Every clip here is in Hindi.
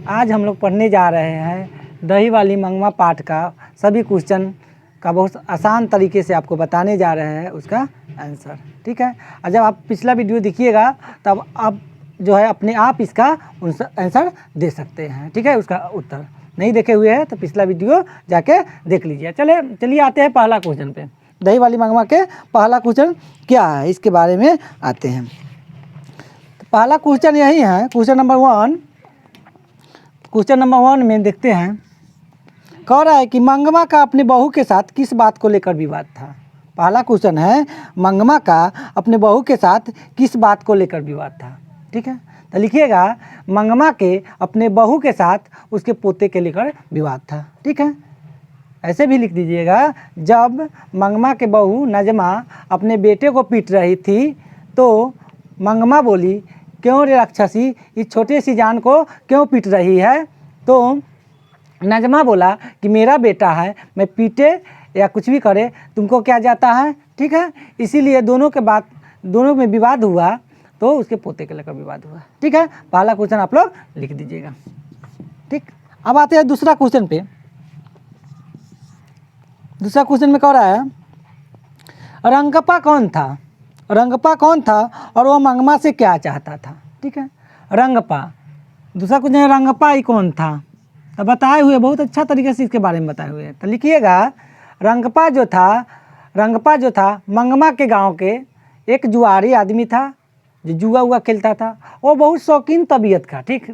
आज हम लोग पढ़ने जा रहे हैं दही वाली मंगवा पाठ का सभी क्वेश्चन का बहुत आसान तरीके से आपको बताने जा रहे हैं उसका आंसर। ठीक है, और जब आप पिछला वीडियो देखिएगा तब आप जो है अपने आप इसका आंसर दे सकते हैं। ठीक है, उसका उत्तर नहीं देखे हुए हैं तो पिछला वीडियो जाके देख लीजिए। चलिए आते हैं पहला क्वेश्चन पे। दही वाली मंगवा के पहला क्वेश्चन क्या है इसके बारे में आते हैं। तो पहला क्वेश्चन यही है, क्वेश्चन नंबर वन में देखते हैं। कह रहा है कि मंगवा का अपने बहू के साथ किस बात को लेकर विवाद था। पहला क्वेश्चन है, मंगवा का अपने बहू के साथ किस बात को लेकर विवाद था। ठीक है, तो लिखिएगा मंगवा के अपने बहू के साथ उसके पोते के लेकर विवाद था। ठीक है, ऐसे भी लिख दीजिएगा, जब मंगवा के बहू नजमा अपने बेटे को पीट रही थी तो मंगवा बोली, क्यों रे राक्षसी, इस छोटे सी जान को क्यों पीट रही है। तो नजमा बोला कि मेरा बेटा है, मैं पीटे या कुछ भी करे तुमको क्या जाता है। ठीक है, इसीलिए दोनों में विवाद हुआ तो उसके पोते के लेकर विवाद हुआ। ठीक है, पहला क्वेश्चन आप लोग लिख दीजिएगा। ठीक, अब आते हैं दूसरा क्वेश्चन पे। दूसरा क्वेश्चन में कह रहा है, रंगप्पा कौन था। रंगप्पा कौन था और वह मंगवा से क्या चाहता था। ठीक है, रंगप्पा, दूसरा क्वेश्चन है रंगप्पा ही कौन था। तो बताए हुए बहुत अच्छा तरीके से इसके बारे में बताए हुए हैं। तो लिखिएगा, रंगप्पा जो था मंगवा के गांव के एक जुआरी आदमी था जो जुआ खेलता था। वो बहुत शौकीन तबीयत का था। ठीक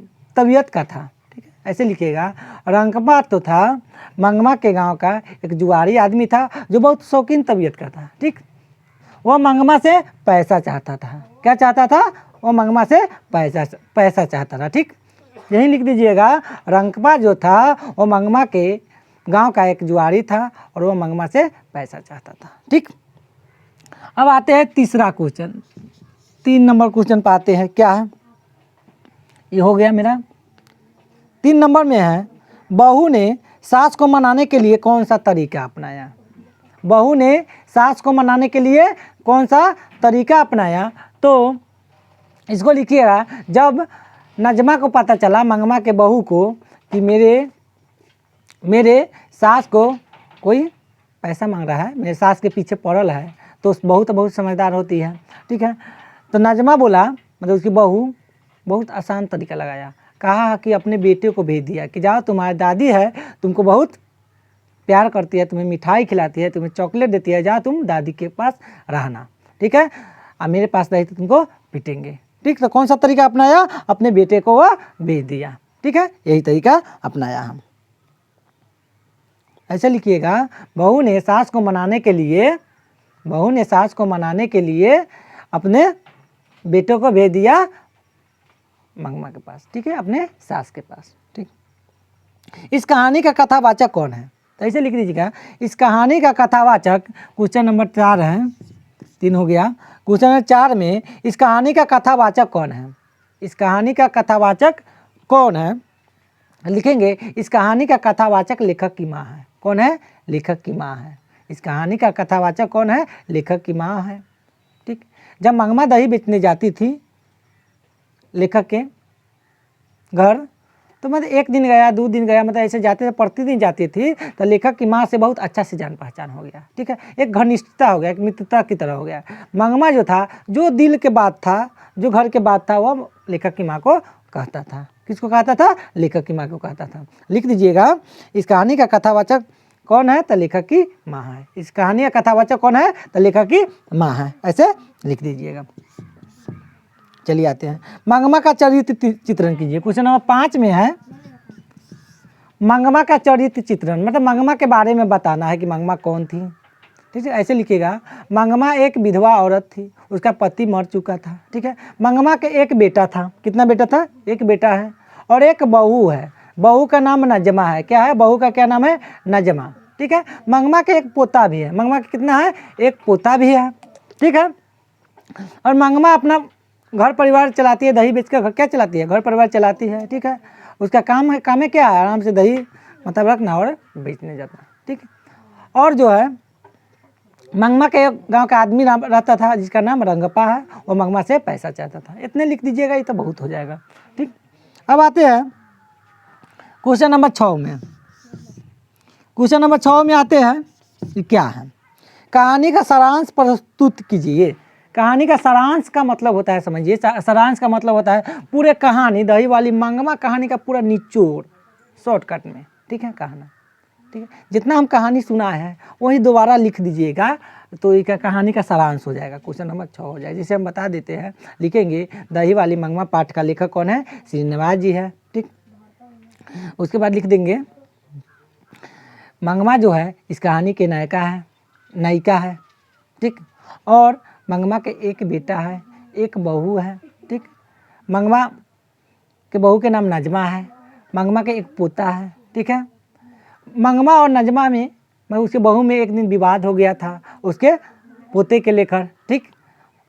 है, ऐसे लिखिएगा, रंगप्पा तो था मंगवा के गांव का एक जुआरी आदमी था जो बहुत शौकीन तबीयत का था। ठीक, वह मंगवा से पैसा चाहता था। क्या चाहता था, वो मंगवा से पैसा चाहता था। ठीक, यही लिख दीजिएगा, रंगप्पा जो था वो मंगवा के गांव का एक जुआरी था और वो मंगवा से पैसा चाहता था। ठीक, अब आते हैं तीसरा क्वेश्चन। 3 नंबर क्वेश्चन पे आते हैं। क्या है, ये हो गया मेरा। 3 नंबर में है, बहू ने सास को मनाने के लिए कौन सा तरीका अपनाया। बहू ने सास को मनाने के लिए कौन सा तरीका अपनाया। तो इसको लिखिएगा, जब नजमा को पता चला मंगवा के बहू को कि मेरे सास को कोई पैसा मांग रहा है, मेरे सास के पीछे पड़ल है, तो बहू तो बहुत समझदार होती है। ठीक है, तो नजमा बोला, मतलब उसकी बहू बहुत आसान तरीका लगाया, कहा कि अपने बेटे को भेज दिया कि जाओ, तुम्हारी दादी है, तुमको बहुत प्यार करती है, तुम्हें मिठाई खिलाती है, तुम्हें चॉकलेट देती है, जाओ तुम दादी के पास रहना। ठीक है, और मेरे पास रही तो तुमको पीटेंगे। ठीक, तो कौन सा तरीका अपनाया, अपने बेटे को वह भेज दिया। ठीक है, यही तरीका अपनाया हम। ऐसे लिखिएगा, बहू ने सास को मनाने के लिए अपने बेटे को भेज दिया मंगवा के पास। ठीक है, अपने सास के पास। ठीक, इस कहानी का कथावाचक कौन है। तो ऐसे लिख दीजिएगा, इस कहानी का कथावाचक, क्वेश्चन नंबर 4 है, 3 हो गया। क्वेश्चन नंबर 4 में इस कहानी का कथावाचक कौन है। इस कहानी का कथावाचक कौन है, लिखेंगे, इस कहानी का कथावाचक लेखक की माँ है। कौन है, लेखक की माँ है। इस कहानी का कथावाचक कौन है, लेखक की माँ है। ठीक, जब मंगवा दही बेचने जाती थी लेखक के घर, तो मतलब 1 दिन गया, 2 दिन गया, मतलब ऐसे जाते थे, प्रतिदिन जाती थी, तो लेखक की माँ से बहुत अच्छा से जान पहचान हो गया। ठीक है, एक घनिष्ठता हो गया, एक मित्रता की तरह हो गया। मंगवा जो था, जो दिल के बात था, जो घर के बात था, वह लेखक की माँ को कहता था। किसको कहता था, लेखक की माँ को कहता था। लिख दीजिएगा, इस कहानी का कथावाचक कौन है, तो लेखक की माँ है। इस कहानी का कथावाचक कौन है, तो लेखक की माँ है। ऐसे लिख दीजिएगा। चलिए आते हैं, मंगवा का चरित्र चित्रण कीजिए। क्वेश्चन नंबर 5 में है, मंगवा का चरित्र चित्रण, मतलब मंगवा के बारे में बताना है कि मंगवा कौन थी। ठीक है, ऐसे लिखिएगा, मंगवा एक विधवा औरत थी, उसका पति मर चुका था। ठीक है, मंगवा के एक बेटा था। कितना बेटा था, एक बेटा है, और एक बहू है। बहू का नाम नजमा है। क्या है, बहू का क्या नाम है, नजमा। ठीक है, मंगवा के एक पोता भी है। मंगवा का कितना है, एक पोता भी है। ठीक है, और मंगवा अपना घर परिवार चलाती है, दही बेचकर क्या चलाती है, घर परिवार चलाती है। ठीक है, उसका काम है क्या है, आराम से दही मतलब रखना और बेचने जाता। ठीक है, और जो है मंगवा के गांव का आदमी रहता था जिसका नाम रंगप्पा है, वो मंगवा से पैसा चाहता था। इतने लिख दीजिएगा, ये तो बहुत हो जाएगा। ठीक, अब आते हैं क्वेश्चन नंबर 6 में, क्वेश्चन नंबर 6 में आते हैं। ये क्या है? कहानी का सारांश प्रस्तुत कीजिए। कहानी का सारांश का मतलब होता है, समझिए, सारांश का मतलब होता है पूरे कहानी, दही वाली मंगमा कहानी का पूरा निचोड़ शॉर्टकट में, ठीक है, कहना, ठीक है। जितना हम कहानी सुना है वही दोबारा लिख दीजिएगा, तो ये कहानी का सारांश हो जाएगा, क्वेश्चन नंबर 6 हो जाएगा। जिसे हम बता देते हैं, लिखेंगे दही वाली मंगमा पाठ का लेखक कौन है? श्रीनिवास जी है, ठीक। उसके बाद लिख देंगे मंगमा जो है इस कहानी के नायिका है, ठीक। और मंगमा के एक बेटा है, एक बहू है, ठीक। मंगमा के बहू के नाम नजमा है, मंगमा के एक पोता है, ठीक है। मंगमा और नजमा में, उसके बहू में एक दिन विवाद हो गया था उसके पोते के लेकर, ठीक।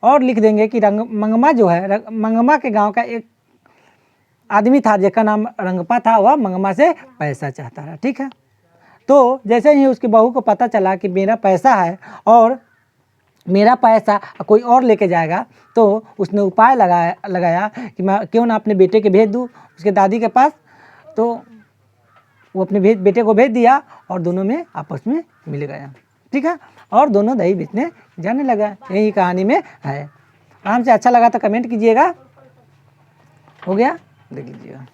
और लिख देंगे कि मंगमा जो है, मंगमा के गांव का एक आदमी था जिसका नाम रंगपा था, वह मंगमा से पैसा चाहता था, ठीक है। तो जैसे ही उसकी बहू को पता चला कि मेरा पैसा है और मेरा पैसा कोई और लेके जाएगा, तो उसने उपाय लगाया कि मैं क्यों ना अपने बेटे के भेज दूँ उसके दादी के पास। तो वो अपने बेटे को भेज दिया और दोनों में आपस में मिल गया, ठीक है। और दोनों दही बेचने जाने लगा। यही कहानी में है। आराम से अच्छा लगा तो कमेंट कीजिएगा। हो गया, देख लीजिएगा।